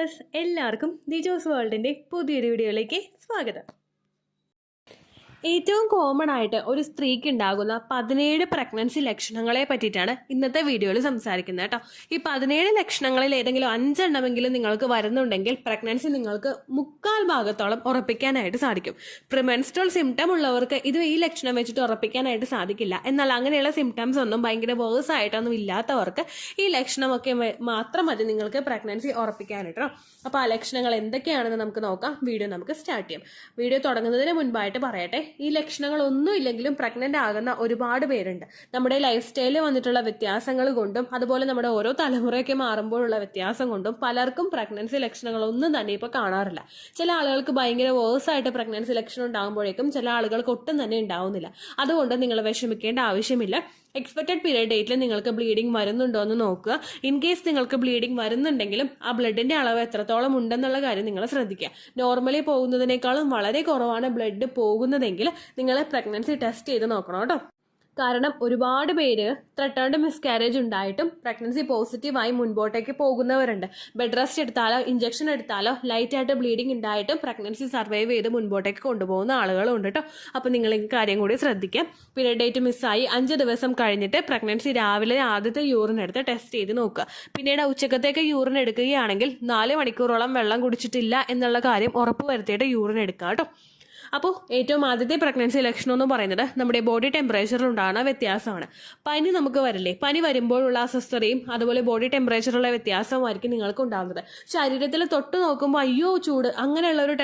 Viewers, എല്ലാവർക്കും ദിജോസ് വേൾഡിൻ്റെ പുതിയൊരു വീഡിയോയിലേക്ക് സ്വാഗതം. ഏറ്റവും കോമൺ ആയിട്ട് ഒരു സ്ത്രീക്ക് ഉണ്ടാകുന്ന 17 പ്രഗ്നൻസി ലക്ഷണങ്ങളെ പറ്റിയിട്ടാണ് ഇന്നത്തെ വീഡിയോയിൽ സംസാരിക്കുന്നത് കേട്ടോ. ഈ 17 ലക്ഷണങ്ങളിൽ ഏതെങ്കിലും 5 എണ്ണമെങ്കിലും നിങ്ങൾക്ക് വരുന്നുണ്ടെങ്കിൽ പ്രഗ്നൻസി നിങ്ങൾക്ക് 3/4 ഉറപ്പിക്കാനായിട്ട് സാധിക്കും. പ്രിമെൻസ്ട്രൽ സിംറ്റം ഉള്ളവർക്ക് ഇത് ഈ ലക്ഷണം വെച്ചിട്ട് ഉറപ്പിക്കാനായിട്ട് സാധിക്കില്ല. എന്നാൽ അങ്ങനെയുള്ള സിംറ്റംസ് ഒന്നും ഭയങ്കര വേഴ്സ് ആയിട്ടൊന്നും ഇല്ലാത്തവർക്ക് ഈ ലക്ഷണമൊക്കെ മാത്രം മതി നിങ്ങൾക്ക് പ്രഗ്നൻസി ഉറപ്പിക്കാനായിട്ടോ. അപ്പോൾ ആ ലക്ഷണങ്ങൾ എന്തൊക്കെയാണെന്ന് നമുക്ക് നോക്കാം. വീഡിയോ നമുക്ക് സ്റ്റാർട്ട് ചെയ്യാം. വീഡിയോ തുടങ്ങുന്നതിന് മുൻപായിട്ട് പറയട്ടെ, ഈ ലക്ഷണങ്ങളൊന്നും ഇല്ലെങ്കിലും പ്രഗ്നന്റ് ആകുന്ന ഒരുപാട് പേരുണ്ട്. നമ്മുടെ ലൈഫ് സ്റ്റൈലിൽ വന്നിട്ടുള്ള വ്യത്യാസങ്ങൾ കൊണ്ടും അതുപോലെ നമ്മുടെ ഓരോ തലമുറയൊക്കെ മാറുമ്പോഴുള്ള വ്യത്യാസം കൊണ്ടും പലർക്കും പ്രഗ്നൻസി ലക്ഷണങ്ങളൊന്നും തന്നെ ഇപ്പോൾ കാണാറില്ല. ചില ആളുകൾക്ക് ഭയങ്കര വേഴ്സ് ആയിട്ട് പ്രഗ്നൻസി ലക്ഷണം ഉണ്ടാകുമ്പോഴേക്കും ചില ആളുകൾക്ക് ഒട്ടും തന്നെ ഉണ്ടാവുന്നില്ല. അതുകൊണ്ട് നിങ്ങൾ വിഷമിക്കേണ്ട ആവശ്യമില്ല. എക്സ്പെക്റ്റഡ് പീരിയഡ് ഡേറ്റിൽ നിങ്ങൾക്ക് ബ്ലീഡിങ് വരുന്നുണ്ടോ എന്ന് നോക്കുക. ഇൻ കേസ് നിങ്ങൾക്ക് ബ്ലീഡിങ് വരുന്നുണ്ടെങ്കിലും ആ ബ്ലഡിന്റെ അളവ് എത്രത്തോളം ഉണ്ടെന്നുള്ള കാര്യം നിങ്ങൾ ശ്രദ്ധിക്കുക. നോർമലി പോകുന്നതിനേക്കാളും വളരെ കുറവാണ് ബ്ലഡ് പോകുന്നതെങ്കിൽ നിങ്ങൾ പ്രഗ്നൻസി ടെസ്റ്റ് ചെയ്ത് നോക്കണം കേട്ടോ. കാരണം ഒരുപാട് പേര് ത്രെട്ടേൺഡ് മിസ്കാരേജ് ഉണ്ടായിട്ടും പ്രഗ്നൻസി പോസിറ്റീവായി മുൻപോട്ടേക്ക് പോകുന്നവരുണ്ട്. ബെഡ് റെസ്റ്റ് എടുത്താലോ ഇഞ്ചക്ഷൻ എടുത്താലോ ലൈറ്റ് ആയിട്ട് ബ്ലീഡിങ് ഉണ്ടായിട്ടും പ്രഗ്നൻസി സർവൈവ് ചെയ്ത് മുൻപോട്ടേക്ക് കൊണ്ടുപോകുന്ന ആളുകളും ഉണ്ട് കേട്ടോ. അപ്പോൾ നിങ്ങൾ ഈ കാര്യം കൂടി ശ്രദ്ധിക്കാം. പീരിയഡ് ഡേറ്റ് മിസ്സായി 5 ദിവസം കഴിഞ്ഞിട്ട് പ്രഗ്നൻസി രാവിലെ ആദ്യത്തെ യൂറിൻ എടുത്ത് ടെസ്റ്റ് ചെയ്ത് നോക്കുക. പിന്നീട് ഉച്ചക്കത്തേക്ക് യൂറിൻ എടുക്കുകയാണെങ്കിൽ 4 മണിക്കൂറോളം വെള്ളം കുടിച്ചിട്ടില്ല എന്നുള്ള കാര്യം ഉറപ്പ് വരുത്തിയിട്ട് യൂറിൻ എടുക്കുക കേട്ടോ. അപ്പോൾ ഏറ്റവും ആദ്യത്തെ പ്രഗ്നൻസി ലക്ഷണം എന്ന് പറയുന്നത് നമ്മുടെ ബോഡി ടെമ്പറേച്ചറിൽ ഉണ്ടാകുന്ന വ്യത്യാസമാണ്. പനി നമുക്ക് വരില്ലേ, പനി വരുമ്പോഴുള്ള അസ്വസ്ഥതയും അതുപോലെ ബോഡി ടെമ്പറേച്ചറുള്ള വ്യത്യാസമായിരിക്കും നിങ്ങൾക്ക് ഉണ്ടാകുന്നത്. ശരീരത്തിൽ തൊട്ട് നോക്കുമ്പോൾ അയ്യോ ചൂട് അങ്ങനെയുള്ള ഒരു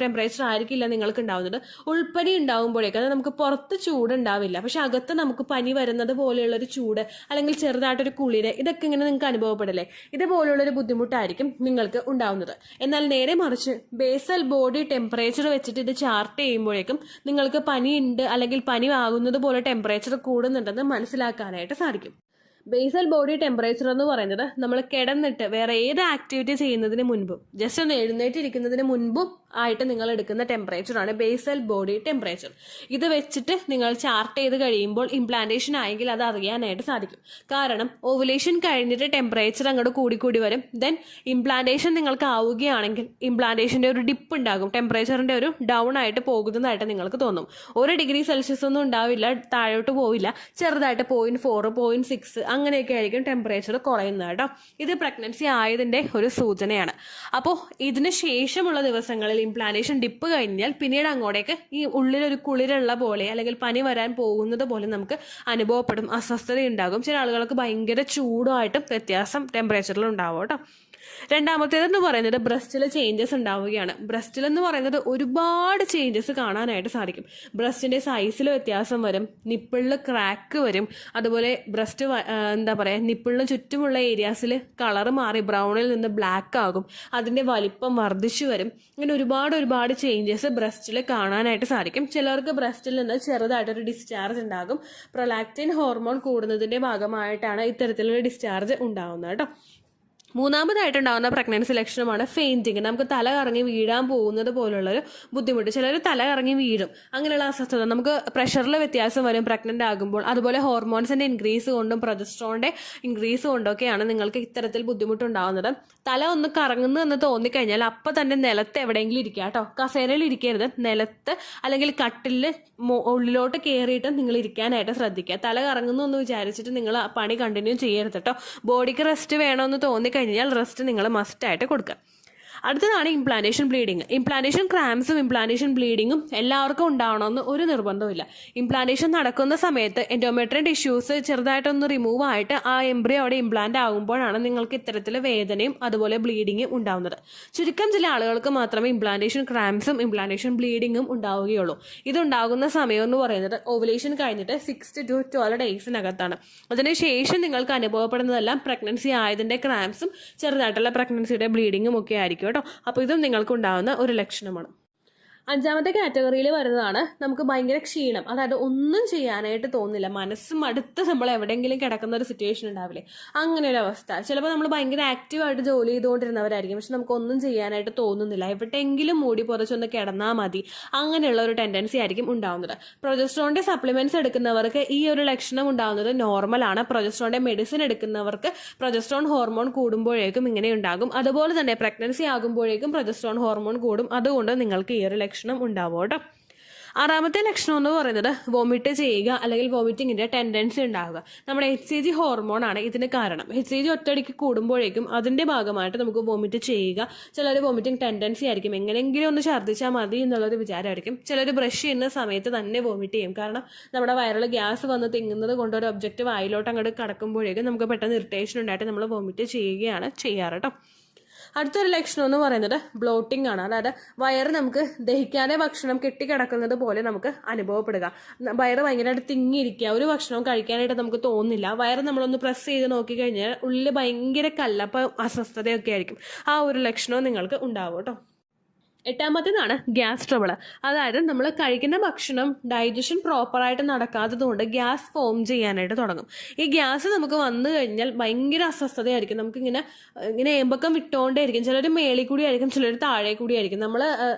ടെമ്പറേച്ചർ ആയിരിക്കില്ല നിങ്ങൾക്ക് ഉണ്ടാകുന്നത്. ഉൾപ്പനി ഉണ്ടാകുമ്പോഴേക്കും അത് നമുക്ക് പുറത്ത് ചൂട് ഉണ്ടാവില്ല, പക്ഷെ അകത്ത് നമുക്ക് പനി വരുന്നത് പോലെയുള്ളൊരു ചൂട് അല്ലെങ്കിൽ ചെറുതായിട്ടൊരു കുളിര് ഇതൊക്കെ ഇങ്ങനെ നിങ്ങൾക്ക് അനുഭവപ്പെടില്ലേ, ഇതുപോലുള്ളൊരു ബുദ്ധിമുട്ടായിരിക്കും നിങ്ങൾക്ക് ഉണ്ടാവുന്നത്. എന്നാൽ നേരെ മറിച്ച് ബേസൽ ബോഡി ടെമ്പറേച്ചർ വെച്ചിട്ട് ഇത് ചാർട്ട് ചെയ്യുമ്പോഴേക്കും നിങ്ങൾക്ക് പനിയുണ്ട് അല്ലെങ്കിൽ പനി ആകുന്നത് പോലെ ടെമ്പറേച്ചർ കൂടുന്നുണ്ടെന്ന് മനസ്സിലാക്കാനായിട്ട് സാധിക്കും. ബേസൽ ബോഡി ടെമ്പറേച്ചർ എന്ന് പറയുന്നത് നമ്മൾ കിടന്നിട്ട് വേറെ ഏത് ആക്ടിവിറ്റി ചെയ്യുന്നതിന് മുൻപും ജസ്റ്റ് ഒന്ന് എഴുന്നേറ്റിരിക്കുന്നതിന് മുൻപും ആയിട്ട് നിങ്ങൾ എടുക്കുന്ന ടെമ്പറേച്ചറാണ് ബേസൽ ബോഡി ടെമ്പറേച്ചർ. ഇത് വെച്ചിട്ട് നിങ്ങൾ ചാർട്ട് ചെയ്ത് കഴിയുമ്പോൾ ഇംപ്ലാന്റേഷൻ ആയെങ്കിൽ അത് അറിയാനായിട്ട് സാധിക്കും. കാരണം ഓവുലേഷൻ കഴിഞ്ഞിട്ട് ടെമ്പറേച്ചർ അങ്ങോട്ട് കൂടിക്കൂടി വരും. ദെൻ ഇംപ്ലാന്റേഷൻ നിങ്ങൾക്ക് ആവുകയാണെങ്കിൽ ഇംപ്ലാന്റേഷൻ്റെ ഒരു ഡിപ്പ് ഉണ്ടാകും, ടെമ്പറേച്ചറിൻ്റെ ഒരു ഡൗൺ ആയിട്ട് പോകുന്നതായിട്ട് നിങ്ങൾക്ക് തോന്നും. 1 ഡിഗ്രി സെൽഷ്യസ് ഒന്നും ഉണ്ടാവില്ല, താഴോട്ട് പോവില്ല, ചെറുതായിട്ട് 0.4 0.6 അങ്ങനെയൊക്കെ ആയിരിക്കും ടെമ്പറേച്ചർ കുറയുന്നത് കേട്ടോ. ഇത് പ്രഗ്നൻസി ആയതിൻ്റെ ഒരു സൂചനയാണ്. അപ്പോൾ ഇതിന് ശേഷമുള്ള ദിവസങ്ങളിൽ ഇംപ്ലാന്റേഷൻ ഡിപ്പ് കഴിഞ്ഞാൽ പിന്നീട് അങ്ങോട്ടേക്ക് ഈ ഉള്ളിലൊരു കുളിരുള്ള പോലെ അല്ലെങ്കിൽ പനി വരാൻ പോകുന്നത് പോലെ നമുക്ക് അനുഭവപ്പെടും, അസ്വസ്ഥത ഉണ്ടാകും. ചില ആളുകൾക്ക് ഭയങ്കര ചൂടായിട്ടും വ്യത്യാസം ടെമ്പറേച്ചറിൽ ഉണ്ടാവും കേട്ടോ. രണ്ടാമത്തേതെന്ന് പറയുന്നത് ബ്രസ്റ്റിൽ ചേഞ്ചസ് ഉണ്ടാവുകയാണ്. ബ്രസ്റ്റിൽ എന്ന് പറയുന്നത് ഒരുപാട് ചേഞ്ചസ് കാണാനായിട്ട് സാധിക്കും. ബ്രസ്റ്റിൻ്റെ സൈസിൽ വ്യത്യാസം വരും, നിപ്പിളിൽ ക്രാക്ക് വരും, അതുപോലെ ബ്രസ്റ്റ് നിപ്പിളിന് ചുറ്റുമുള്ള ഏരിയാസിൽ കളർ മാറി ബ്രൗണിൽ നിന്ന് ബ്ലാക്ക് ആകും, അതിൻ്റെ വലിപ്പം വർദ്ധിച്ചു വരും. ഇങ്ങനെ ഒരുപാട് ചേഞ്ചസ് ബ്രസ്റ്റിൽ കാണാനായിട്ട് സാധിക്കും. ചിലർക്ക് ബ്രസ്റ്റിൽ നിന്ന് ചെറുതായിട്ടൊരു ഡിസ്ചാർജ് ഉണ്ടാകും. പ്രൊലാക്റ്റിൻ ഹോർമോൺ കൂടുന്നതിൻ്റെ ഭാഗമായിട്ടാണ് ഇത്തരത്തിലുള്ള ഡിസ്ചാർജ് ഉണ്ടാകുന്നത് കേട്ടോ. മൂന്നാമതായിട്ടുണ്ടാകുന്ന പ്രഗ്നൻസി ലക്ഷണമാണ് ഫെയിൻറ്റിങ്. നമുക്ക് തല കറങ്ങി വീഴാൻ പോകുന്നത് പോലുള്ളൊരു ബുദ്ധിമുട്ട്. ചിലർ തല കറങ്ങി വീഴും, അങ്ങനെയുള്ള അസ്വസ്ഥത. നമുക്ക് പ്രഷറിൽ വ്യത്യാസം വരും പ്രഗ്നൻ്റ് ആകുമ്പോൾ. അതുപോലെ ഹോർമോൺസിൻ്റെ ഇൻക്രീസ് കൊണ്ടും പ്രൊജസ്ട്രോണിൻ്റെ ഇൻക്രീസ് കൊണ്ടൊക്കെയാണ് നിങ്ങൾക്ക് ഇത്തരത്തിൽ ബുദ്ധിമുട്ടുണ്ടാകുന്നത്. തല ഒന്ന് കറങ്ങുന്നു എന്ന് തോന്നിക്കഴിഞ്ഞാൽ അപ്പം തന്നെ നിലത്ത് എവിടെയെങ്കിലും ഇരിക്കുക കേട്ടോ. കസേരയിൽ ഇരിക്കരുത്, നിലത്ത് അല്ലെങ്കിൽ കട്ടിലിൽ ഉള്ളിലോട്ട് കയറിയിട്ട് നിങ്ങൾ ഇരിക്കാനായിട്ട് ശ്രദ്ധിക്കുക. തല കറങ്ങുന്നു എന്ന് വിചാരിച്ചിട്ട് നിങ്ങൾ പണി കണ്ടിന്യൂ ചെയ്യരുത് കേട്ടോ. ബോഡിക്ക് റെസ്റ്റ് വേണമെന്ന് തോന്നിക്കഴിഞ്ഞാൽ റെസ്റ്റ് നിങ്ങൾ മസ്റ്റായിട്ട് കൊടുക്കുക. അടുത്തതാണ് ഇംപ്ലാന്റേഷൻ ബ്ലീഡിങ്. ഇംപ്ലാന്റേഷൻ ക്രാംസും ഇംപ്ലാന്റേഷൻ ബ്ലീഡിങ്ങും എല്ലാവർക്കും ഉണ്ടാവണമെന്ന് ഒരു നിർബന്ധമില്ല. ഇംപ്ലാന്റേഷൻ നടക്കുന്ന സമയത്ത് എൻഡോമെട്രിയൽ ടിഷ്യൂസ് ചെറുതായിട്ടൊന്ന് റിമൂവ് ആയിട്ട് ആ എംബ്രിയോ അവിടെ ഇംപ്ലാന്റ് ആകുമ്പോഴാണ് നിങ്ങൾക്ക് ഇത്തരത്തിൽ വേദനയും അതുപോലെ ബ്ലീഡിങ്ങും ഉണ്ടാവുന്നത്. ചുരുക്കം ചില ആളുകൾക്ക് മാത്രമേ ഇംപ്ലാന്റേഷൻ ക്രാംസും ഇംപ്ലാന്റേഷൻ ബ്ലീഡിങ്ങും ഉണ്ടാവുകയുള്ളൂ. ഇതുണ്ടാകുന്ന സമയം എന്ന് പറയുന്നത് ഓവുലേഷൻ കഴിഞ്ഞിട്ട് 6 to 12 ഡേയ്സിനകത്താണ്. അതിനുശേഷം നിങ്ങൾക്ക് അനുഭവപ്പെടുന്നതെല്ലാം പ്രഗ്നൻസി ആയതിൻ്റെ ക്രാംസും ചെറുതായിട്ടുള്ള പ്രഗ്നൻസിയുടെ ബ്ലീഡിങ്ങും ഒക്കെ ആയിരിക്കും കേട്ടോ. അപ്പോൾ ഇതും നിങ്ങൾക്ക് ഉണ്ടാകുന്ന ഒരു ലക്ഷണമാണ്. അഞ്ചാമത്തെ കാറ്റഗറിയിൽ വരുന്നതാണ് നമുക്ക് ഭയങ്കര ക്ഷീണം, അതായത് ഒന്നും ചെയ്യാനായിട്ട് തോന്നില്ല, മനസ്സും അടുത്ത് നമ്മൾ എവിടെയെങ്കിലും കിടക്കുന്ന ഒരു സിറ്റുവേഷൻ ഉണ്ടാവില്ലേ, അങ്ങനെ ഒരു അവസ്ഥ. ചിലപ്പോൾ നമ്മൾ ഭയങ്കര ആക്റ്റീവായിട്ട് ജോലി ചെയ്തുകൊണ്ടിരുന്നവരായിരിക്കും, പക്ഷെ നമുക്ക് ഒന്നും ചെയ്യാനായിട്ട് തോന്നുന്നില്ല, എവിടെയെങ്കിലും മൂടി പുറച്ചൊന്ന് കിടന്നാൽ മതി, അങ്ങനെയുള്ള ഒരു ടെൻഡൻസി ആയിരിക്കും ഉണ്ടാവുന്നത്. പ്രൊജസ്ട്രോണിന്റെ സപ്ലിമെന്റ്സ് എടുക്കുന്നവർക്ക് ഈ ഒരു ലക്ഷണം ഉണ്ടാവുന്നത് നോർമലാണ്. പ്രൊജസ്ട്രോണിന്റെ മെഡിസിൻ എടുക്കുന്നവർക്ക് പ്രൊജസ്ട്രോൺ ഹോർമോൺ കൂടുമ്പോഴേക്കും ഇങ്ങനെ ഉണ്ടാകും. അതുപോലെ തന്നെ പ്രഗ്നൻസി ആകുമ്പോഴേക്കും പ്രൊജസ്ട്രോൺ ഹോർമോൺ കൂടും. അതുകൊണ്ട് നിങ്ങൾക്ക് ഈ ഒരു ലക്ഷണം ഉണ്ടാവും കേട്ടോ. ആറാമത്തെ ലക്ഷണം എന്ന് പറയുന്നത് വോമിറ്റ് ചെയ്യുക അല്ലെങ്കിൽ വോമിറ്റിങ്ങിന്റെ ടെൻഡൻസി ഉണ്ടാവുക. നമ്മുടെ HCG ഹോർമോൺ ആണ് ഇതിന് കാരണം. HCG ഒറ്റയടിക്ക് കൂടുമ്പോഴേക്കും അതിന്റെ ഭാഗമായിട്ട് നമുക്ക് വോമിറ്റ് ചെയ്യുക. ചിലർ വോമിറ്റിംഗ് ടെൻഡൻസി ആയിരിക്കും, എങ്ങനെയെങ്കിലും ഒന്ന് ഛർദ്ദിച്ചാൽ മതി എന്നുള്ളൊരു വിചാരമായിരിക്കും. ചിലർ ബ്രഷ് ചെയ്യുന്ന സമയത്ത് തന്നെ വോമിറ്റ് ചെയ്യും, കാരണം നമ്മുടെ വയറിൽ ഗ്യാസ് വന്ന് തിങ്ങുന്നത് കൊണ്ട് ഒരു ഒബ്ജക്റ്റ് വായിലോട്ട് അങ്ങോട്ട് കടക്കുമ്പോഴേക്കും നമുക്ക് പെട്ടെന്ന് ഇറിറ്റേഷൻ ഉണ്ടായിട്ട് നമ്മൾ വോമിറ്റ് ചെയ്യുകയാണ് ചെയ്യാറ് കേട്ടോ. അടുത്തൊരു ലക്ഷണം എന്ന് പറയുന്നത് ബ്ലോട്ടിംഗ് ആണ്. അതായത് വയറ് നമുക്ക് ദഹിക്കാതെ ഭക്ഷണം കെട്ടിക്കിടക്കുന്നത് പോലെ നമുക്ക് അനുഭവപ്പെടുക. വയറ് ഭയങ്കരമായിട്ട് തിങ്ങിയിരിക്കുക, ഒരു ഭക്ഷണവും കഴിക്കാനായിട്ട് നമുക്ക് തോന്നില്ല. വയറ് നമ്മളൊന്ന് പ്രസ് ചെയ്ത് നോക്കിക്കഴിഞ്ഞാൽ ഉള്ളിൽ ഭയങ്കര കല്ലപ്പ അസ്വസ്ഥതയൊക്കെ ആയിരിക്കും. ആ ഒരു ലക്ഷണവും നിങ്ങൾക്ക് ഉണ്ടാവും കേട്ടോ. എട്ടാമത്തേതാണ് ഗ്യാസ് ട്രബിൾ. അതായത് നമ്മൾ കഴിക്കുന്ന ഭക്ഷണം ഡൈജഷൻ പ്രോപ്പറായിട്ട് നടക്കാത്തത് കൊണ്ട് ഗ്യാസ് ഫോം ചെയ്യാനായിട്ട് തുടങ്ങും. ഈ ഗ്യാസ് നമുക്ക് വന്നു കഴിഞ്ഞാൽ ഭയങ്കര അസ്വസ്ഥതയായിരിക്കും, നമുക്കിങ്ങനെ ഏമ്പക്കം വിട്ടുകൊണ്ടേയിരിക്കും. ചിലർ മേളിൽ കൂടി ആയിരിക്കും, ചിലർ താഴെ കൂടി ആയിരിക്കും. നമ്മൾ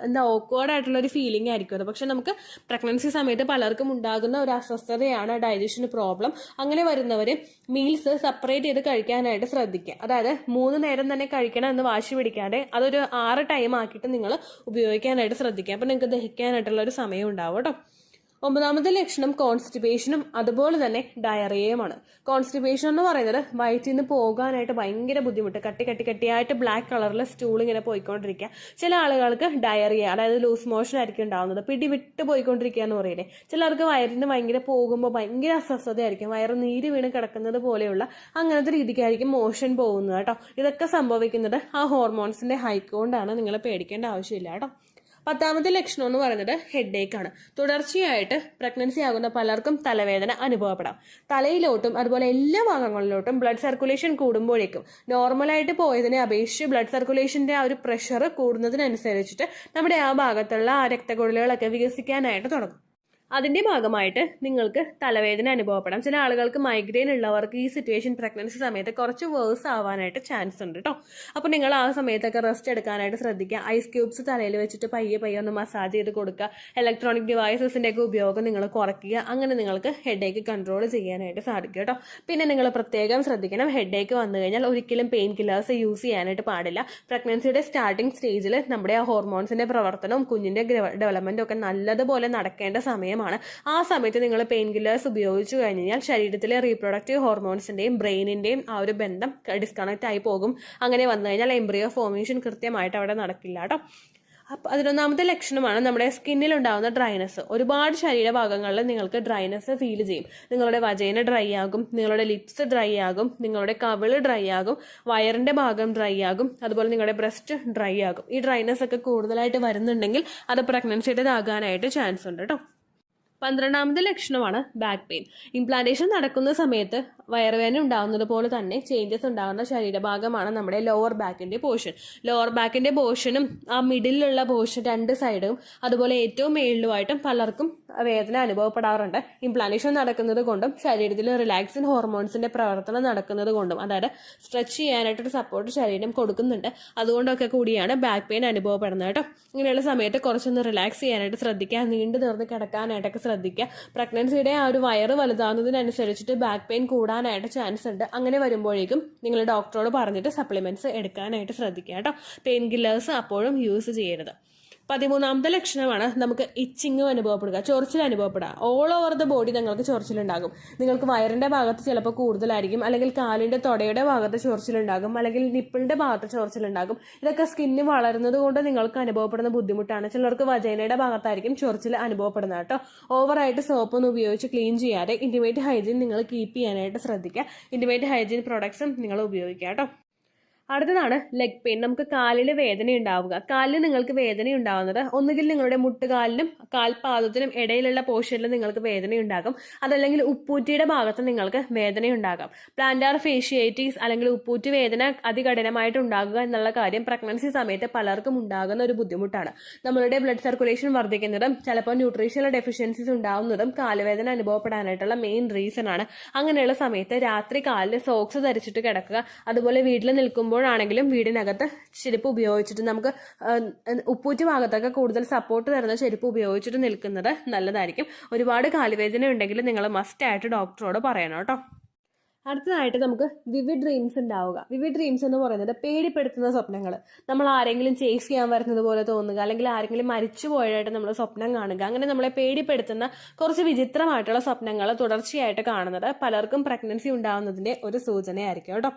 ഓക്വേർഡ് ആയിട്ടുള്ള ഒരു ഫീലിംഗ് ആയിരിക്കും അത്. പക്ഷെ നമുക്ക് പ്രഗ്നൻസി സമയത്ത് പലർക്കും ഉണ്ടാകുന്ന ഒരു അസ്വസ്ഥതയാണ് ഡൈജഷൻ പ്രോബ്ലം. അങ്ങനെ വരുന്നവർ മീൽസ് സെപ്പറേറ്റ് ചെയ്ത് കഴിക്കാനായിട്ട് ശ്രദ്ധിക്കുക. അതായത് 3 നേരം തന്നെ കഴിക്കണം എന്ന് വാശി പിടിക്കാതെ അതൊരു 6 ടൈം ആക്കിയിട്ട് നിങ്ങൾ ഉപയോഗിക്കാനായിട്ട് ശ്രദ്ധിക്കുക. അപ്പം നിങ്ങൾക്ക് ദഹിക്കാനായിട്ടുള്ള ഒരു സമയം ഉണ്ടാവും കേട്ടോ. 9ാമത്തെ ലക്ഷണം കോൺസ്റ്റിപ്പേഷനും അതുപോലെ തന്നെ ഡയറിയയുമാണ്. കോൺസ്റ്റിപ്പേഷൻ എന്ന് പറയുന്നത് വയറ്റിൽ നിന്ന് പോകാനായിട്ട് ഭയങ്കര ബുദ്ധിമുട്ട്, കട്ടിയായിട്ട് ബ്ലാക്ക് കളറിൽ സ്റ്റൂൾ ഇങ്ങനെ പോയിക്കൊണ്ടിരിക്കുക. ചില ആളുകൾക്ക് ഡയറിയ, അതായത് ലൂസ് മോഷൻ ആയിരിക്കും ഉണ്ടാവുന്നത്, പിടിവിട്ട് പോയിക്കൊണ്ടിരിക്കുക എന്ന് പറയില്ലേ. ചിലർക്ക് വയറിന് ഭയങ്കര പോകുമ്പോൾ ഭയങ്കര അസ്വസ്ഥതയായിരിക്കും, വയറ് നീര് വീണ് കിടക്കുന്നത് പോലെയുള്ള അങ്ങനത്തെ രീതിക്കായിരിക്കും മോഷൻ പോകുന്നത് കേട്ടോ. ഇതൊക്കെ സംഭവിക്കുന്നത് ആ ഹോർമോൺസിന്റെ ഹൈക്ക് കൊണ്ടാണ്, നിങ്ങൾ പേടിക്കേണ്ട ആവശ്യമില്ല കേട്ടോ. 10ാമത്തെ ലക്ഷണം എന്ന് പറയുന്നത് ഹെഡേക്ക് ആണ്. തുടർച്ചയായിട്ട് പ്രഗ്നൻസി ആകുന്ന പലർക്കും തലവേദന അനുഭവപ്പെടാം. തലയിലോട്ടും അതുപോലെ എല്ലാ ഭാഗങ്ങളിലോട്ടും ബ്ലഡ് സർക്കുലേഷൻ കൂടുമ്പോഴേക്കും നോർമലായിട്ട് പോയതിനെ അപേക്ഷിച്ച് ബ്ലഡ് സർക്കുലേഷന്റെ ആ ഒരു പ്രഷർ കൂടുന്നതിനനുസരിച്ചിട്ട് നമ്മുടെ ആ ഭാഗത്തുള്ള ആ രക്തക്കുഴലുകളൊക്കെ വികസിക്കാനായിട്ട് തുടങ്ങും. അതിന്റെ ഭാഗമായിട്ട് നിങ്ങൾക്ക് തലവേദന അനുഭവപ്പെടാം. ചില ആളുകൾക്ക് മൈഗ്രെയിൻ ഉള്ളവർക്ക് ഈ സിറ്റുവേഷൻ പ്രഗ്നൻസി സമയത്ത് കുറച്ച് വേഴ്സ് ആവാനായിട്ട് ചാൻസ് ഉണ്ട് കേട്ടോ. അപ്പോൾ നിങ്ങൾ ആ സമയത്തൊക്കെ റെസ്റ്റ് എടുക്കാനായിട്ട് ശ്രദ്ധിക്കുക. ഐസ് ക്യൂബ്സ് തലയിൽ വെച്ചിട്ട് പയ്യെ ഒന്ന് മസാജ് ചെയ്ത് കൊടുക്കുക. ഇലക്ട്രോണിക് ഡിവൈസസിന്റെ ഒക്കെ ഉപയോഗം നിങ്ങൾ കുറയ്ക്കുക. അങ്ങനെ നിങ്ങൾക്ക് ഹെഡേക്ക് കൺട്രോൾ ചെയ്യാനായിട്ട് സാധിക്കും കേട്ടോ. പിന്നെ നിങ്ങൾ പ്രത്യേകം ശ്രദ്ധിക്കണം, ഹെഡേക്ക് വന്നു കഴിഞ്ഞാൽ ഒരിക്കലും പെയിൻ കില്ലേഴ്സ് യൂസ് ചെയ്യാനായിട്ട് പാടില്ല. പ്രഗ്നൻസിയുടെ സ്റ്റാർട്ടിംഗ് സ്റ്റേജിൽ നമ്മുടെ ആ ഹോർമോൺസിന്റെ പ്രവർത്തനവും കുഞ്ഞിന്റെ ഡെവലപ്മെന്റും ഒക്കെ നല്ലതുപോലെ നടക്കേണ്ട സമയം. ആ സമയത്ത് നിങ്ങൾ പെയിൻ കില്ലേഴ്സ് ഉപയോഗിച്ചു കഴിഞ്ഞാൽ ശരീരത്തിലെ റീപ്രൊഡക്റ്റീവ് ഹോർമോൺസിന്റെയും ബ്രെയിനിന്റെയും ആ ഒരു ബന്ധം ഡിസ്കണക്ട് ആയി പോകും. അങ്ങനെ വന്നു കഴിഞ്ഞാൽ എംബ്രിയോ ഫോർമേഷൻ കൃത്യമായിട്ട് അവിടെ നടക്കില്ല കേട്ടോ. 11ാമത്തെ ലക്ഷണമാണ് നമ്മുടെ സ്കിന്നിൽ ഉണ്ടാകുന്ന ഡ്രൈനെസ്. ഒരുപാട് ശരീരഭാഗങ്ങളിൽ നിങ്ങൾക്ക് ഡ്രൈനെസ് ഫീൽ ചെയ്യും. നിങ്ങളുടെ വജൈന ഡ്രൈ ആകും, നിങ്ങളുടെ ലിപ്സ് ഡ്രൈ ആകും, നിങ്ങളുടെ കവിള് ഡ്രൈ ആകും, വയറിന്റെ ഭാഗം ഡ്രൈ ആകും, അതുപോലെ നിങ്ങളുടെ ബ്രസ്റ്റ് ഡ്രൈ ആകും. ഈ ഡ്രൈനെസ് ഒക്കെ കൂടുതലായിട്ട് വരുന്നുണ്ടെങ്കിൽ അത് പ്രഗ്നൻസിയുടേതാകാനായിട്ട് ചാൻസ് ഉണ്ട് കേട്ടോ. 12ാമത്തെ ലക്ഷണമാണ് ബാക്ക് പെയിൻ. ഇംപ്ലാന്റേഷൻ നടക്കുന്ന സമയത്ത് വയറുവേദന ഉണ്ടാകുന്നത് പോലെ തന്നെ ചേഞ്ചസ് ഉണ്ടാകുന്ന ശരീരഭാഗമാണ് നമ്മുടെ ലോവർ ബാക്കിന്റെ പോർഷൻ. ലോവർ ബാക്കിന്റെ പോർഷനും ആ മിഡിലുള്ള പോർഷൻ 2 സൈഡും അതുപോലെ ഏറ്റവും മേളിലുമായിട്ടും പലർക്കും വേദന അനുഭവപ്പെടാറുണ്ട്. ഇംപ്ലാന്റേഷൻ നടക്കുന്നത് കൊണ്ടും ശരീരത്തിൽ റിലാക്സിൻ ഹോർമോൺസിന്റെ പ്രവർത്തനം നടക്കുന്നത് കൊണ്ടും, അതായത് സ്ട്രെച്ച് ചെയ്യാനായിട്ടൊരു സപ്പോർട്ട് ശരീരം കൊടുക്കുന്നുണ്ട്, അതുകൊണ്ടൊക്കെ കൂടിയാണ് ബാക്ക് പെയിൻ അനുഭവപ്പെടുന്നത് കേട്ടോ. ഇങ്ങനെയുള്ള സമയത്ത് കുറച്ചൊന്ന് റിലാക്സ് ചെയ്യാനായിട്ട് ശ്രദ്ധിക്കുക, നീണ്ടു നേർന്ന് കിടക്കാനായിട്ടൊക്കെ ശ്രദ്ധിക്കുക. പ്രഗ്നൻസിയുടെ ആ ഒരു വയറ് വലുതാകുന്നതിനനുസരിച്ചിട്ട് ബാക്ക് പെയിൻ കൂടാനായിട്ട് ചാൻസ് ഉണ്ട്. അങ്ങനെ വരുമ്പോഴേക്കും നിങ്ങൾ ഡോക്ടറോട് പറഞ്ഞിട്ട് സപ്ലിമെന്റ്സ് എടുക്കാനായിട്ട് ശ്രദ്ധിക്കുക കേട്ടോ. പെയിൻ കില്ലേഴ്സ് അപ്പോഴും യൂസ് ചെയ്യരുത്. 13ാമത്തെ ലക്ഷണമാണ് നമുക്ക് ഇച്ചിങ് അനുഭവപ്പെടുക, ചൊറിച്ചിൽ അനുഭവപ്പെടുക. ഓൾ ഓവർ ദ ബോഡി നിങ്ങൾക്ക് ചൊറിച്ചിലുണ്ടാകും. നിങ്ങൾക്ക് വയറിന്റെ ഭാഗത്ത് ചിലപ്പോൾ കൂടുതലായിരിക്കും, അല്ലെങ്കിൽ കാലിന്റെ തൊടയുടെ ഭാഗത്ത് ചൊറിച്ചിലുണ്ടാകും, അല്ലെങ്കിൽ നിപ്പിളിന്റെ ഭാഗത്ത് ചൊറിച്ചിലുണ്ടാകും. ഇതൊക്കെ സ്കിന്ന് വളരുന്നത് കൊണ്ട് നിങ്ങൾക്ക് അനുഭവപ്പെടുന്ന ബുദ്ധിമുട്ടാണ്. ചിലർക്ക് വജൈനയുടെ ഭാഗത്തായിരിക്കും ചൊറിച്ചിൽ അനുഭവപ്പെടുന്നത് കേട്ടോ. ഓവറായിട്ട് സോപ്പൊന്നും ഉപയോഗിച്ച് ക്ലീൻ ചെയ്യാതെ ഇന്റിമേറ്റ് ഹൈജീൻ നിങ്ങൾ കീപ്പ് ചെയ്യാനായിട്ട് ശ്രദ്ധിക്കുക. ഇന്റിമേറ്റ് ഹൈജീൻ പ്രോഡക്ട്സും നിങ്ങൾ ഉപയോഗിക്കുക കേട്ടോ. അടുത്തതാണ് ലെഗ് പെയിൻ. നമുക്ക് കാലിൽ വേദന ഉണ്ടാവുക. കാലിൽ നിങ്ങൾക്ക് വേദന ഉണ്ടാവുന്നത് ഒന്നുകിൽ നിങ്ങളുടെ മുട്ടുകാലിനും കാൽപാദത്തിനും ഇടയിലുള്ള പോർഷനിൽ നിങ്ങൾക്ക് വേദന ഉണ്ടാകും, അതല്ലെങ്കിൽ ഉപ്പൂറ്റിയുടെ ഭാഗത്ത് നിങ്ങൾക്ക് വേദന ഉണ്ടാകാം. പ്ലാന്റാർ ഫേഷ്യേറ്റീസ് അല്ലെങ്കിൽ ഉപ്പൂറ്റി വേദന അതികഠിനമായിട്ട് ഉണ്ടാകുക എന്നുള്ള കാര്യം പ്രഗ്നൻസി സമയത്ത് പലർക്കും ഉണ്ടാകുന്ന ഒരു ബുദ്ധിമുട്ടാണ്. നമ്മളുടെ ബ്ലഡ് സർക്കുലേഷൻ വർദ്ധിക്കുന്നതും ചിലപ്പോൾ ന്യൂട്രീഷണൽ ഡെഫിഷ്യൻസീസ് ഉണ്ടാവുന്നതും കാലുവേദന അനുഭവപ്പെടാനായിട്ടുള്ള മെയിൻ റീസൺ ആണ്. അങ്ങനെയുള്ള സമയത്ത് രാത്രി കാലിൽ സോക്സ് ധരിച്ചിട്ട് കിടക്കുക. അതുപോലെ വീട്ടിൽ നിൽക്കുമ്പോഴാണെങ്കിലും വീടിനകത്ത് ചെരുപ്പ് ഉപയോഗിച്ചിട്ട് നമുക്ക് ഉപ്പൂറ്റി ഭാഗത്തൊക്കെ കൂടുതൽ സപ്പോർട്ട് തരുന്ന ചെരുപ്പ് ഉപയോഗിച്ചിട്ട് നിൽക്കുന്നത് നല്ലതായിരിക്കും. ഒരുപാട് കാലുവേദന ഉണ്ടെങ്കിൽ നിങ്ങൾ മസ്റ്റ് ആയിട്ട് ഡോക്ടറോട് പറയണം കേട്ടോ. അടുത്തതായിട്ട് നമുക്ക് വിവിഡ് ഡ്രീംസ് ഉണ്ടാവുക. വിവിഡ് ഡ്രീംസ് എന്ന് പറയുന്നത് പേടിപ്പെടുത്തുന്ന സ്വപ്നങ്ങൾ. നമ്മൾ ആരെങ്കിലും ചേസ് ചെയ്യാൻ വരുന്നത് പോലെ തോന്നുക, അല്ലെങ്കിൽ ആരെങ്കിലും മരിച്ചു പോയതായിട്ട് നമ്മൾ സ്വപ്നം കാണുക. അങ്ങനെ നമ്മളെ പേടിപ്പെടുത്തുന്ന കുറച്ച് വിചിത്രമായിട്ടുള്ള സ്വപ്നങ്ങൾ തുടർച്ചയായിട്ട് കാണുന്നത് പലർക്കും പ്രഗ്നൻസി ഉണ്ടാവുന്നതിന്റെ ഒരു സൂചനയായിരിക്കും കേട്ടോ.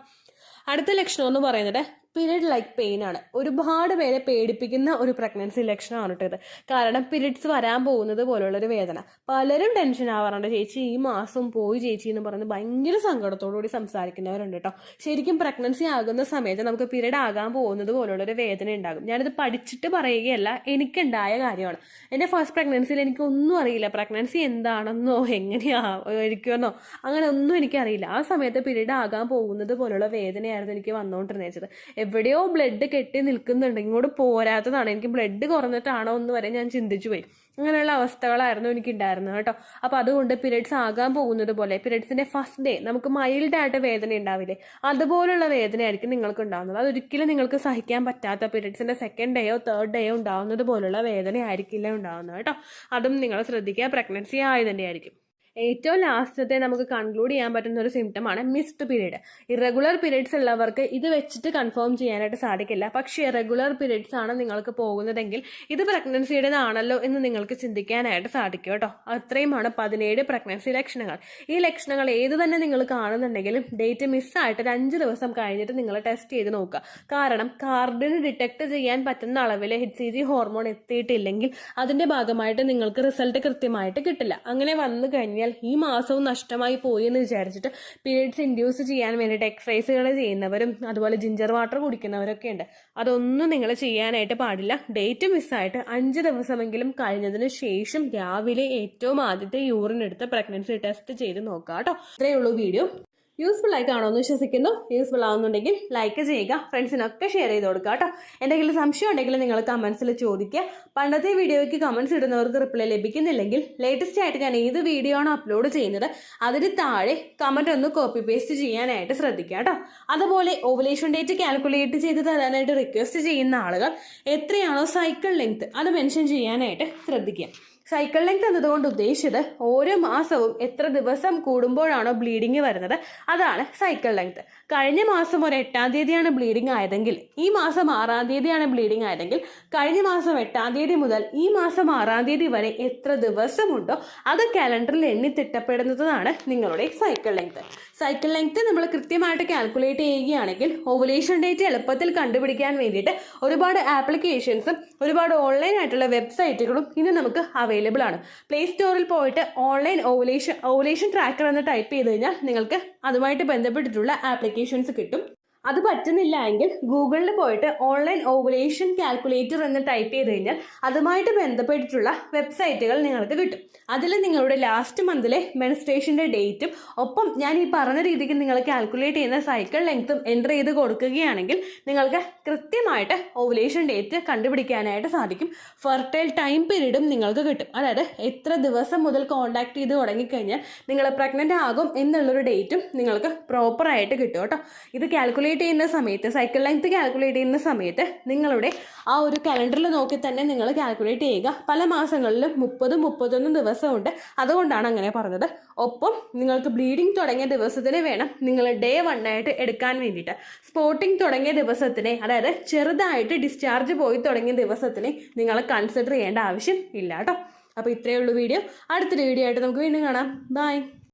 അടുത്ത ലക്ഷണം എന്ന് പറയുന്നത് പീരിയഡ് ലൈക്ക് പെയിൻ ആണ്. ഒരുപാട് പേരെ പേടിപ്പിക്കുന്ന ഒരു പ്രഗ്നൻസി ലക്ഷണമാണ് കേട്ടോ ഇത്. കാരണം പീരിയഡ്സ് വരാൻ പോകുന്നത് പോലുള്ളൊരു വേദന. പലരും ടെൻഷൻ ആവാറുണ്ട്, ചേച്ചി ഈ മാസം പോയി ചേച്ചി എന്ന് പറഞ്ഞ് ഭയങ്കര സങ്കടത്തോടുകൂടി സംസാരിക്കുന്നവരുണ്ട് കേട്ടോ. ശരിക്കും പ്രഗ്നൻസി ആകുന്ന സമയത്ത് നമുക്ക് പീരിയഡ് ആകാൻ പോകുന്നത് പോലുള്ളൊരു വേദന ഉണ്ടാകും. ഞാനിത് പഠിച്ചിട്ട് പറയുകയല്ല, എനിക്കുണ്ടായ കാര്യമാണ്. എൻ്റെ ഫസ്റ്റ് പ്രഗ്നൻസിയിൽ എനിക്കൊന്നും അറിയില്ല, പ്രഗ്നൻസി എന്താണെന്നോ എങ്ങനെയായിരിക്കുമെന്നോ അങ്ങനെ ഒന്നും എനിക്കറിയില്ല. ആ സമയത്ത് പീരിയഡ് ആകാൻ പോകുന്നത് പോലുള്ള വേദനയായിരുന്നു എനിക്ക് വന്നുകൊണ്ടിരുന്നത്. എവിടെയോ ബ്ലഡ് കെട്ടി നിൽക്കുന്നുണ്ട്, ഇങ്ങോട്ട് പോരാത്തതാണ്. എനിക്ക് ബ്ലഡ് കുറഞ്ഞിട്ടാണോ എന്ന് വരെ ഞാൻ ചിന്തിച്ചു പോയി. അങ്ങനെയുള്ള അവസ്ഥകളായിരുന്നു എനിക്ക് ഉണ്ടായിരുന്നത് കേട്ടോ. അപ്പൊ അതുകൊണ്ട് പീരിയഡ്സ് ആകാൻ പോകുന്നത് പോലെ പീരിയഡ്സിന്റെ ഫസ്റ്റ് ഡേ നമുക്ക് മൈൽഡായിട്ട് വേദന ഉണ്ടാവില്ലേ, അതുപോലുള്ള വേദനയായിരിക്കും നിങ്ങൾക്ക് ഉണ്ടാകുന്നത്. അതൊരിക്കലും നിങ്ങൾക്ക് സഹിക്കാൻ പറ്റാത്ത പീരിയഡ്സിന്റെ സെക്കൻഡ് ഡേയോ തേർഡ് ഡേയോ ഉണ്ടാവുന്നത് പോലുള്ള വേദന ആയിരിക്കില്ല ഉണ്ടാവുന്നത് കേട്ടോ. അതും നിങ്ങൾ ശ്രദ്ധിക്കുക, പ്രഗ്നൻസി ആയതിൻ്റെ ആയിരിക്കും. ഏറ്റവും ലാസ്റ്റത്തെ നമുക്ക് കൺക്ലൂഡ് ചെയ്യാൻ പറ്റുന്ന ഒരു സിംറ്റമാണ് മിസ്ഡ് പീരീഡ്. ഇറഗുലർ പീരീഡ്സ് ഉള്ളവർക്ക് ഇത് വെച്ചിട്ട് കൺഫേം ചെയ്യാനായിട്ട് സാധിക്കില്ല. പക്ഷേ റെഗുലർ പീരീഡ്സ് ആണ് നിങ്ങൾക്ക് പോകുന്നതെങ്കിൽ ഇത് പ്രഗ്നൻസിയുടേതാണല്ലോ എന്ന് നിങ്ങൾക്ക് ചിന്തിക്കാനായിട്ട് സാധിക്കും കേട്ടോ. അത്രയുമാണ് 17 പ്രഗ്നൻസി ലക്ഷണങ്ങൾ. ഈ ലക്ഷണങ്ങൾ ഏത് തന്നെ നിങ്ങൾ കാണുന്നുണ്ടെങ്കിലും ഡേറ്റ് മിസ്സായിട്ട് ഒരു 5 ദിവസം കഴിഞ്ഞിട്ട് നിങ്ങൾ ടെസ്റ്റ് ചെയ്ത് നോക്കുക. കാരണം കാർഡിന് ഡിറ്റക്ട് ചെയ്യാൻ പറ്റുന്ന അളവിൽ HCG ഹോർമോൺ എത്തിയിട്ടില്ലെങ്കിൽ അതിന്റെ ഭാഗമായിട്ട് നിങ്ങൾക്ക് റിസൾട്ട് കൃത്യമായിട്ട് കിട്ടില്ല. അങ്ങനെ വന്നു കഴിഞ്ഞാൽ ഈ മാസവും നഷ്ടമായി പോയി എന്ന് വിചാരിച്ചിട്ട് പീരിയഡ്സ് ഇൻഡ്യൂസ് ചെയ്യാൻ വേണ്ടിയിട്ട് എക്സസൈസുകൾ ചെയ്യുന്നവരും അതുപോലെ ജിഞ്ചർ വാട്ടർ കുടിക്കുന്നവരൊക്കെ ഉണ്ട്. അതൊന്നും നിങ്ങൾ ചെയ്യാനായിട്ട് പാടില്ല. ഡേറ്റ് മിസ്സായിട്ട് 5 ദിവസമെങ്കിലും കഴിഞ്ഞതിന് ശേഷം രാവിലെ ഏറ്റവും ആദ്യത്തെ യൂറിൻ എടുത്ത് പ്രഗ്നൻസി ടെസ്റ്റ് ചെയ്ത് നോക്കുക കേട്ടോ. ഇത്രയേ ഉള്ളൂ വീഡിയോ. യൂസ്ഫുൾ ആയി കാണുമെന്ന് വിശ്വസിക്കുന്നു. യൂസ്ഫുൾ ആവുന്നുണ്ടെങ്കിൽ ലൈക്ക് ചെയ്യുക, ഫ്രണ്ട്സിനൊക്കെ ഷെയർ ചെയ്ത് കൊടുക്കുക കേട്ടോ. എന്തെങ്കിലും സംശയം ഉണ്ടെങ്കിൽ നിങ്ങൾ കമൻസിൽ ചോദിക്കുക. പണ്ടത്തെ വീഡിയോയ്ക്ക് കമൻസ് ഇടുന്നവർക്ക് റിപ്ലൈ ലഭിക്കുന്നില്ലെങ്കിൽ ലേറ്റസ്റ്റ് ആയിട്ട് ഞാൻ ഏത് വീഡിയോ ആണ് അപ്ലോഡ് ചെയ്യുന്നത് അതിന് താഴെ കമൻറ്റ് ഒന്ന് കോപ്പി പേസ്റ്റ് ചെയ്യാനായിട്ട് ശ്രദ്ധിക്കുക കേട്ടോ. അതുപോലെ ഓവുലേഷൻ ഡേറ്റ് കാൽക്കുലേറ്റ് ചെയ്ത് തരാനായിട്ട് റിക്വസ്റ്റ് ചെയ്യുന്ന ആളുകൾ എത്രയാണോ സൈക്കിൾ ലെങ്ത് അത് മെൻഷൻ ചെയ്യാനായിട്ട് ശ്രദ്ധിക്കുക. സൈക്കിൾ ലെങ്ത് എന്നതുകൊണ്ട് ഉദ്ദേശിച്ചത് ഓരോ മാസവും എത്ര ദിവസം കൂടുമ്പോഴാണോ ബ്ലീഡിങ് വരുന്നത് അതാണ് സൈക്കിൾ ലെങ്ത്. കഴിഞ്ഞ മാസം ഒരു 8-ാം തീയതിയാണ് ബ്ലീഡിങ് ആയതെങ്കിൽ ഈ മാസം 6-ാം തീയതിയാണ് ബ്ലീഡിങ് ആയതെങ്കിൽ കഴിഞ്ഞ മാസം 8-ാം തീയതി മുതൽ ഈ മാസം 6-ാം തീയതി വരെ എത്ര ദിവസമുണ്ടോ അത് കാലണ്ടറിൽ എണ്ണി തിട്ടപ്പെടുന്നതാണ് നിങ്ങളുടെ സൈക്കിൾ ലെങ്ത്. സൈക്കിൾ ലെങ്ത് നമ്മൾ കൃത്യമായിട്ട് കാൽക്കുലേറ്റ് ചെയ്യുകയാണെങ്കിൽ ഓവുലേഷൻ ഡേറ്റ് എളുപ്പത്തിൽ കണ്ടുപിടിക്കാൻ വേണ്ടിയിട്ട് ഒരുപാട് ആപ്ലിക്കേഷൻസും ഒരുപാട് ഓൺലൈൻ ആയിട്ടുള്ള വെബ്സൈറ്റുകളും ഇന്ന് നമുക്ക് അവൈലബിൾ ആണ്. പ്ലേ സ്റ്റോറിൽ പോയിട്ട് ഓൺലൈൻ ഓവുലേഷൻ ട്രാക്കർ എന്ന് ടൈപ്പ് ചെയ്ത് കഴിഞ്ഞാൽ നിങ്ങൾക്ക് അതുമായിട്ട് ബന്ധപ്പെട്ടിട്ടുള്ള ആപ്ലിക്കേഷൻസ് കിട്ടും. അത് പറ്റുന്നില്ല എങ്കിൽ ഗൂഗിളിൽ പോയിട്ട് ഓൺലൈൻ ഓവുലേഷൻ കാൽക്കുലേറ്റർ എന്ന് ടൈപ്പ് ചെയ്ത് കഴിഞ്ഞാൽ അതുമായിട്ട് ബന്ധപ്പെട്ടിട്ടുള്ള വെബ്സൈറ്റുകൾ നിങ്ങൾക്ക് കിട്ടും. അതിൽ നിങ്ങളുടെ ലാസ്റ്റ് മന്തിലെ മെൻസ്ട്രേഷൻ്റെ ഡേറ്റും ഒപ്പം ഞാൻ ഈ പറഞ്ഞ രീതിക്ക് നിങ്ങൾ കാൽക്കുലേറ്റ് ചെയ്യുന്ന സൈക്കിൾ ലെങ്ത്തും എൻ്റർ ചെയ്ത് കൊടുക്കുകയാണെങ്കിൽ നിങ്ങൾക്ക് കൃത്യമായിട്ട് ഓവുലേഷൻ ഡേറ്റ് കണ്ടുപിടിക്കാനായിട്ട് സാധിക്കും. ഫെർട്ടൈൽ ടൈം പീരീഡും നിങ്ങൾക്ക് കിട്ടും. അതായത് എത്ര ദിവസം മുതൽ കോൺടാക്ട് ചെയ്ത് തുടങ്ങിക്കഴിഞ്ഞാൽ നിങ്ങൾ പ്രഗ്നൻ്റ് ആകും എന്നുള്ളൊരു ഡേറ്റും നിങ്ങൾക്ക് പ്രോപ്പറായിട്ട് കിട്ടും കേട്ടോ. ഇത് കാൽക്കുലേറ്റ് ചെയ്യുന്ന സമയത്ത് സൈക്കിൾ ലെങ്ത് കാൽക്കുലേറ്റ് ചെയ്യുന്ന സമയത്ത് നിങ്ങളുടെ ആ ഒരു കലണ്ടറിൽ നോക്കി തന്നെ നിങ്ങൾ കാൽക്കുലേറ്റ് ചെയ്യുക. പല മാസങ്ങളിലും 30-31 ദിവസമുണ്ട്, അതുകൊണ്ടാണ് അങ്ങനെ പറഞ്ഞത്. ഒപ്പം നിങ്ങൾക്ക് ബ്ലീഡിങ് തുടങ്ങിയ ദിവസത്തിന് വേണം നിങ്ങൾ ഡേ 1 ആയിട്ട് എടുക്കാൻ വേണ്ടിയിട്ട്. സ്പോട്ടിങ് തുടങ്ങിയ ദിവസത്തിനെ, അതായത് ചെറുതായിട്ട് ഡിസ്ചാർജ് പോയി തുടങ്ങിയ ദിവസത്തിനെ നിങ്ങൾ കൺസിഡർ ചെയ്യേണ്ട ആവശ്യം ഇല്ല കേട്ടോ. അപ്പോൾ ഇത്രയേ ഉള്ളൂ വീഡിയോ. അടുത്തൊരു വീഡിയോ ആയിട്ട് നമുക്ക് വീണ്ടും കാണാം. ബൈ.